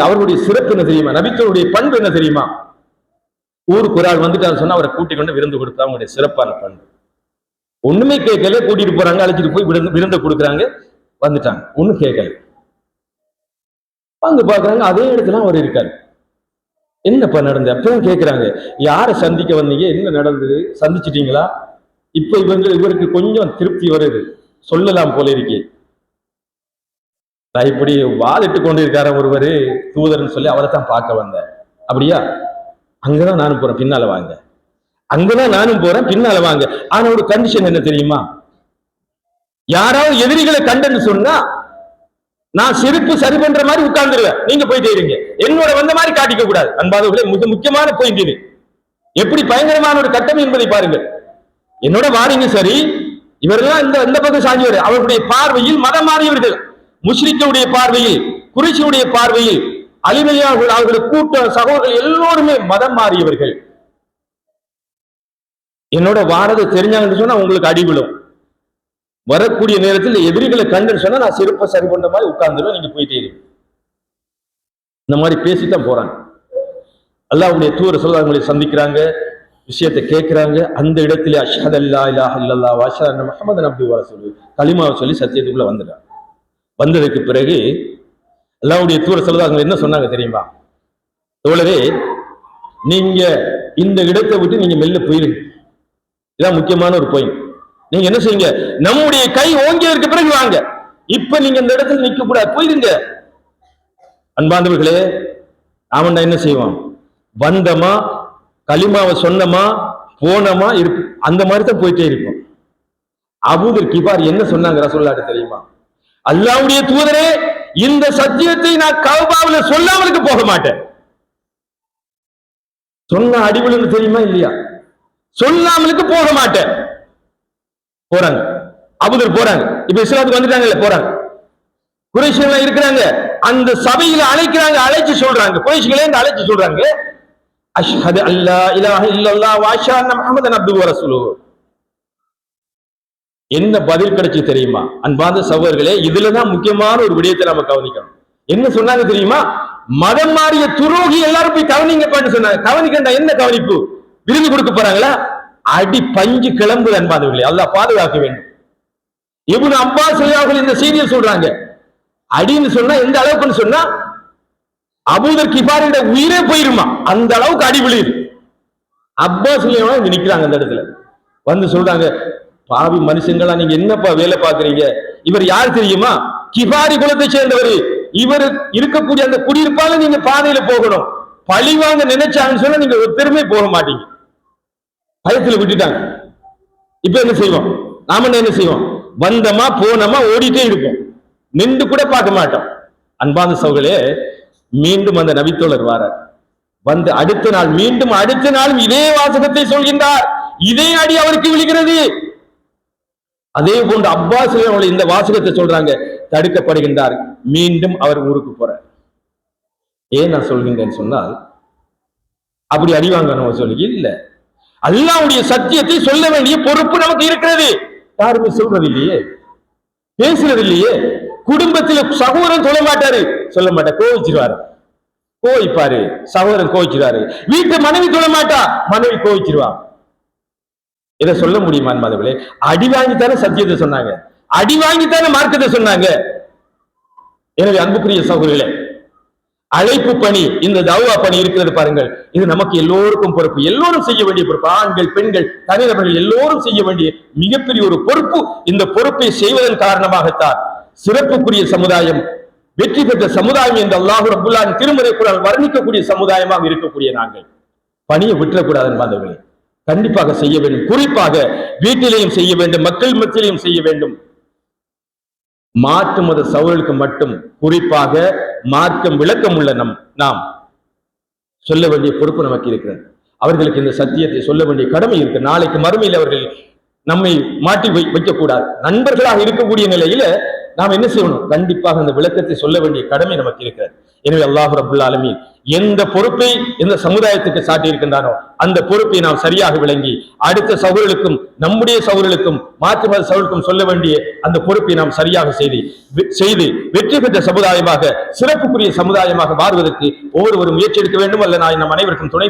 அவருடைய சிறப்பு என்ன தெரியுமா, நபித்தோருடைய பண்பு என்ன தெரியுமா? ஊருக்கு ஒரு ஆள் வந்துட்டான்னு சொன்னா அவரை கூட்டிக் கொண்டு விருந்து கொடுத்தா அவங்களுடைய சிறப்பான பண்பு. ஒண்ணுமே கேட்கல, கூட்டிட்டு போறாங்க, அழைச்சிட்டு போய் விருந்த கொடுக்குறாங்க, வந்துட்டாங்க, ஒண்ணும் கேட்கல. வந்து பாக்குறாங்க, அதே இடத்துல அவர் இருக்காரு. என்னப்பா நடந்தது? அப்பதான் கேட்கிறாங்க, யாரை சந்திக்க வந்தீங்க, என்ன நடந்தது, சந்திச்சிட்டீங்களா? இப்ப இவருக்கு கொஞ்சம் திருப்தி வருது, சொல்லலாம் போல இருக்கே. நான் இப்படி வாதிட்டு கொண்டு இருக்கார ஒருவர் தூதர்னு சொல்லி அவரை தான் பார்க்க வந்தேன். அப்படியா, அங்கதான் நானும் போறேன், பின்னால வாங்க. அங்கதான் நானும் போறேன், பின்னால வாங்க. ஆனா ஒரு கண்டிஷன் என்ன தெரியுமா? யாராவது எதிரிகளை கண்டன்னு சொன்னா நான் செருப்பு சரி பண்ற மாதிரி உட்கார்ந்துருவேன், நீங்க போயிட்டே இருங்க, என்னோட வந்த மாதிரி காட்டிக்க கூடாது. அன்பாதவர்களே, மிக முக்கியமான பாயிண்ட் இது. எப்படி பயங்கரமான ஒரு கட்டம் என்பதை பாருங்கள். என்னோட வாரிங்க சரி, இவரெல்லாம் இந்த பக்கம் சாஞ்சிவர். அவர்களுடைய பார்வையில் மதம் மாறியவர்கள், முஸ்லிம்களுடைய பார்வையில், குறைஷியுடைய பார்வையில், அலிமையார்கள், அவர்களுடைய கூட்ட சகோதரர்கள் எல்லோருமே மதம் மாறியவர்கள். என்னோட வாரதை தெரிஞ்சாங்கன்னு சொன்னா உங்களுக்கு அடிவிடும். வரக்கூடிய நேரத்தில் எதிரிகளை கண்டுன்னு சொன்னா நான் செருப்பை சரி பண்ற மாதிரி உட்கார்ந்துருவேன், நீங்க போயிட்டே இருக்கு. இந்த மாதிரி பேசித்தான் போறாங்க. அல்லாஹ்வுடைய தூதர் ஸல்லல்லாஹு சந்திக்கிறாங்க, விஷயத்தை கேட்கிறாங்க. அந்த இடத்துல அஷ்ஹது அல்லா இலாஹ இல்லல்லாஹ் வ அஷ்ஹது அன்ன முஹம்மதன் அப்துஹு வ ரசூலுஹு கலிமாவை சொல்லி சத்தியத்துக்குள்ள வந்துட்டாங்க. வந்ததுக்கு பிறகு அல்லாஹ்வுடைய தூதர் ஸல்லல்லாஹு அலைஹி வஸல்லம் என்ன சொன்னாங்க தெரியுமா? தோழரே, நீங்க இந்த இடத்தை விட்டு நீங்க மெல்ல போயிருங்க. இதான் முக்கியமான ஒரு பாயிண்ட். நீங்க என்ன செய்யுங்க, நம்முடைய கை ஓங்கியதற்கு பிறகு வாங்க. இப்ப நீங்க இந்த இடத்துல நிக்க கூடாது, போயிருங்க. அன்பார்ந்தவர்களே, நாம என்ன செய்வோம்? வந்தமா, கலிமாவை சொன்னமா, போனமா இருக்கு, அந்த மாதிரி தான் போயிட்டே இருக்கும். அபூதர் கிபார் என்ன சொன்னாங்க ரசூலுல்லாஹ்ட்ட தெரியுமா? அல்லாஹ்வுடைய தூதரே, இந்த சத்தியத்தை நான் கஅபாவுல சொல்லாமலுக்கு போக மாட்டேன். சொன்ன அடிவிழுன்னு தெரியுமா இல்லையா? சொல்லாமலுக்கு போக மாட்டேன். போறாங்க, அபூதர் போறாங்க. இப்ப இஸ்லாத்துக்கு வந்துட்டாங்கல்ல, போறாங்க. குறைஷிகள் இருக்கிறாங்க, அந்த சபையில அழைக்கிறாங்க, அழைச்சு சொல்றாங்க, குறைஷிகளே அழைச்சு சொல்றாங்க, அஷ்ஹது அல்லா இலாஹ இல்லல்லாஹ் வ அஷ்ஹது அன்ன முஹம்மதன் அப்துஹு வ ரசூலுஹு. என்ன பதில் கிடைச்சு தெரியுமா? அன்பார்ந்த சகோதரர்களே, இதுலதான் முக்கியமான ஒரு விடயத்தை நம்ம கவனிக்கணும். என்ன சொன்னாங்க தெரியுமா? மதம் மாறிய துரோகி எல்லாரும் போய் கவனிங்கப்பான்னு சொன்னாங்க. கவனிக்கண்டா என்ன கவனிப்பு? விருது கொடுக்க போறாங்களா? அடி பஞ்சு கிளம்புது. அன்பார்ந்தவர்களே, அல்லாஹ் பாதுகாக்க வேண்டும். இப்னு அப்பாஸ் அவர்கள் இந்த செய்தியை சொல்றாங்க. அடின்னு சொன்னா எந்த அளவுக்குன்னு சொன்னா, அபூதர் கிபாரிட உயிரே போயிருமா, அந்த அளவுக்கு அடி விழுது. அப்பாஸ் இங்க நிக்கிறாங்க அந்த இடத்துல, வந்து சொல்றாங்க, பாவி மனுஷங்களா, நீங்க என்னப்பா வேலை பாக்குறீங்க? இவர் யார் தெரியுமா? கிபாரி குலத்தை சேர்ந்தவர். இவர் இருக்கக்கூடிய அந்த குடியிருப்பால நீங்க பாதையில போகணும். பழிவாங்க நினைச்சாங்கன்னு சொன்னா நீங்க ஒருத்தருமே போக மாட்டீங்க. பயத்துல விட்டுட்டாங்க. இப்ப என்ன செய்வோம்? நாம என்ன செய்வோம்? வந்தமா போனமா ஓடிட்டே இருப்போம், நின்று கூட பார்க்க மாட்டோம். அன்பான சகோதரர்களே, மீண்டும் அந்த நபித்தோழர் வாரார். வந்து அடுத்த நாள், மீண்டும் அடுத்த நாளும் இதே வாசகத்தை சொல்கின்றார். இதே அடி அவருக்கு விழுகிறது. அதே போன்று அப்பாஸ் அவர்கள் இந்த வாசகத்தை சொல்றாங்க, தடுக்கப்படுகின்றார். மீண்டும் அவர் ஊருக்கு போறார். ஏன் நான் சொல்கின்றேன்னு சொன்னால், அப்படி அடிவாங்க நம்ம சொல்லி இல்ல, அல்லாஹ்வுடைய சத்தியத்தை சொல்ல வேண்டிய பொறுப்பு நமக்கு இருக்கிறது. யாருமே சொல்றது இல்லையே, பேசுறது இல்லையே. குடும்பத்தில் சகோதரன் சொல்ல மாட்டாரு, சொல்ல மாட்டார், கோவிச்சிருவாரு, கோவிப்பாரு, சகோதரன் கோவிச்சிருவாரு. வீட்டு மனைவி சொல்ல மாட்டா, மனைவி கோவிச்சிருவா. இதை சொல்ல முடியுமா? மாதவர்களே, அடி வாங்கித்தானே சத்தியத்தை சொன்னாங்க, அடி வாங்கித்தானே மார்க்கத்தை சொன்னாங்க. எனவே அன்புக்குரிய சகோதரர்களே, அழைப்பு பணி, இந்த தௌவா பணி இருக்கிறது பாருங்கள், இது நமக்கு எல்லோருக்கும் பொறுப்பு, எல்லோரும் செய்ய வேண்டிய பொறுப்பு. ஆண்கள், பெண்கள், தனிநபர்கள் எல்லோரும் செய்ய வேண்டிய மிகப்பெரிய ஒரு பொறுப்பு. இந்த பொறுப்பை செய்வதன் காரணமாகத்தான் சிறப்புக்குரிய சமுதாயம், வெற்றி பெற்ற சமுதாயம் என்று அல்லாஹ் ரப்பல் ஆலமீன் திருமறை குர்ஆனில் வர்ணிக்கக்கூடிய சமுதாயமாக இருக்கக்கூடிய நாங்கள் பணியை விட்டுறக்கூடாது என்பதை கண்டிப்பாக செய்ய வேண்டும். குறிப்பாக வீட்டிலேயும் செய்ய வேண்டும், மக்கள் மத்தியிலையும் செய்ய வேண்டும். மாற்று மத சகோதரர்களுக்கு மட்டும் குறிப்பாக மார்க்கம் விளக்கம் உள்ள நாம் சொல்ல வேண்டிய பொறுப்பு நமக்கு இருக்கிறது. அவர்களுக்கு இந்த சத்தியத்தை சொல்ல வேண்டிய கடமை இருக்கு. நாளைக்கு மறுமையில் அவர்கள் நம்மை மாட்டி வைக்கக்கூடாது. நண்பர்களாக இருக்கக்கூடிய நிலையில நாம் என்ன செய்யணும்? கண்டிப்பாக அந்த விளக்கத்தை சொல்ல வேண்டிய கடமை நமக்கு இருக்கிறது. எனவே அல்லாஹ் ரப்பல் ஆலமீன் எந்த பொறுப்பை எந்த சமுதாயத்துக்கு சாட்டி இருக்கின்றானோ அந்த பொறுப்பை நாம் சரியாக விளங்கி அடுத்த சகோதரர்களுக்கும், நம்முடைய சகோதரர்களுக்கும், மாற்று மத சகோதரர்களுக்கும் சொல்ல வேண்டிய அந்த பொறுப்பை நாம் சரியாக செய்து வெற்றி பெற்ற சமுதாயமாக, சிறப்புக்குரிய சமுதாயமாக மாறுவதற்கு ஒவ்வொருவரும் முயற்சி எடுக்க வேண்டும். அல்ல நான் நம் அனைவருக்கும் துணை